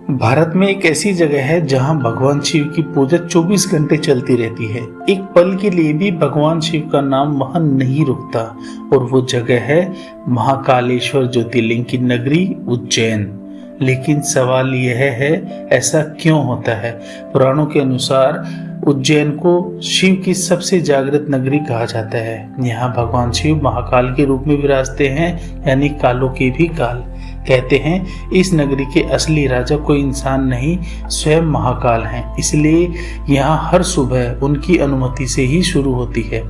भारत में एक ऐसी जगह है जहां भगवान शिव की पूजा 24 घंटे चलती रहती है। एक पल के लिए भी भगवान शिव का नाम वहां नहीं रुकता और वो जगह है महाकालेश्वर ज्योतिर्लिंग की नगरी उज्जैन। लेकिन सवाल यह है, ऐसा क्यों होता है? पुराणों के अनुसार उज्जैन को शिव की सबसे जागृत नगरी कहा जाता है। यहाँ भगवान शिव महाकाल के रूप में विराजते हैं, यानी कालों के भी काल। कहते हैं इस नगरी के असली राजा कोई इंसान नहीं, स्वयं महाकाल हैं। इसलिए यहाँ हर सुबह उनकी अनुमति से ही शुरू होती है।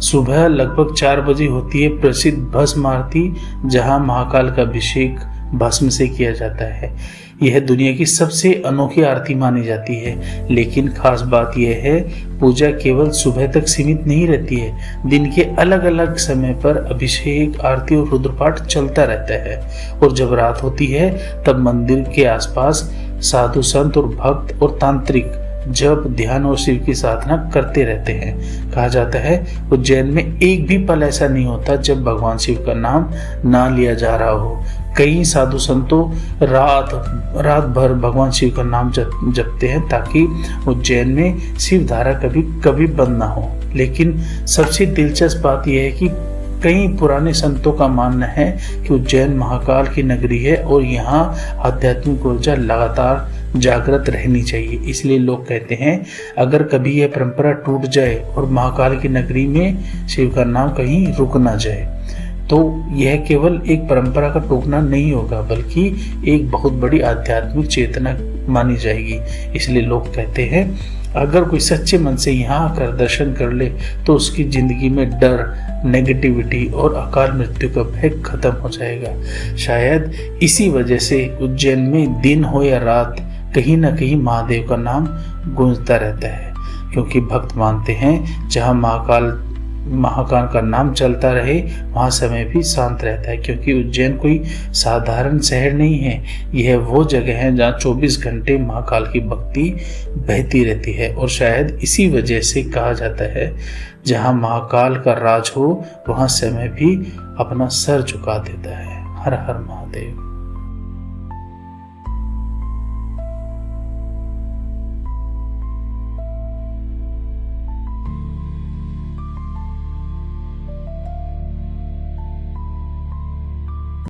सुबह लगभग 4 बजे होती है प्रसिद्ध भस्म आरती, जहाँ महाकाल का अभिषेक भस्म से किया जाता है। यह दुनिया की सबसे अनोखी आरती मानी जाती है। लेकिन खास बात यह है, पूजा केवल सुबह तक सीमित नहीं रहती है। दिन के अलग अलग समय पर अभिषेक, आरती और रुद्रपाठ चलता रहता है। और जब रात होती है तब मंदिर के आसपास साधु संत और भक्त और तांत्रिक जप, ध्यान और शिव की साधना करते रहते हैं। कहा जाता है उज्जैन में एक भी पल ऐसा नहीं होता जब भगवान शिव का नाम ना लिया जा रहा हो। कई साधु संतों रात भर भगवान शिव का नाम जपते हैं ताकि उज्जैन में शिव धारा कभी बंद ना हो। लेकिन सबसे दिलचस्प बात यह है कि कई पुराने संतों का मानना है कि उज्जैन महाकाल की नगरी है और यहाँ आध्यात्मिक ऊर्जा लगातार जागृत रहनी चाहिए। इसलिए लोग कहते हैं अगर कभी यह परंपरा टूट जाए और महाकाल की नगरी में शिव का नाम कहीं रुक ना जाए, तो यह केवल एक परंपरा का टूटना नहीं होगा, बल्कि एक बहुत बड़ी आध्यात्मिक चेतना मानी जाएगी। इसलिए लोग कहते हैं अगर कोई सच्चे मन से यहाँ आकर दर्शन कर ले तो उसकी जिंदगी में डर, नेगेटिविटी और अकाल मृत्यु का भय खत्म हो जाएगा। शायद इसी वजह से उज्जैन में दिन हो या रात कहीं ना कहीं महादेव का नाम गूंजता रहता है, क्योंकि भक्त मानते हैं जहाँ महाकाल का नाम चलता रहे वहाँ समय भी शांत रहता है। क्योंकि उज्जैन कोई साधारण शहर नहीं है, यह वो जगह है जहाँ 24 घंटे महाकाल की भक्ति बहती रहती है। और शायद इसी वजह से कहा जाता है जहाँ महाकाल का राज हो वहाँ समय भी अपना सर झुका देता है। हर हर महादेव।